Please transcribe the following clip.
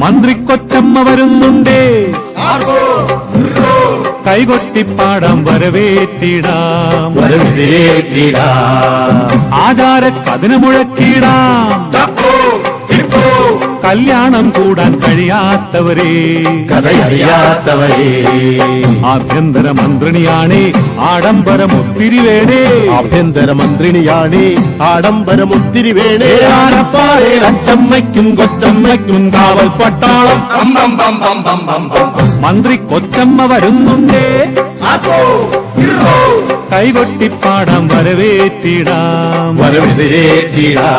മന്ത്രി കൊച്ചമ്മ വരുന്നുണ്ടേ, കൈകൊട്ടിപ്പാടാം വരവേറ്റിടാം, ആചാരക്കതിന് മുഴക്കിടാം. കല്യാണം കൂടാൻ കഴിയാത്തവരെ, കഥയറിയാത്തവരെ, ആഭ്യന്തര മന്ത്രിണിയാണേ ആഡംബരമൊത്തിരി വേണേ, ആഭ്യന്തര മന്ത്രിണിയാണേ ആഡംബരമൊത്തിരി വേണേ. ആനപ്പാറേ അച്ചമ്മയ്ക്കും കൊച്ചമ്മയ്ക്കും കാവൽ പട്ടാളം. മന്ത്രി കൊച്ചമ്മ വരുന്നുണ്ടേ, കൈകൊട്ടിപ്പാടാം വരവേറ്റിടാം, വരവേറ്റിടാം.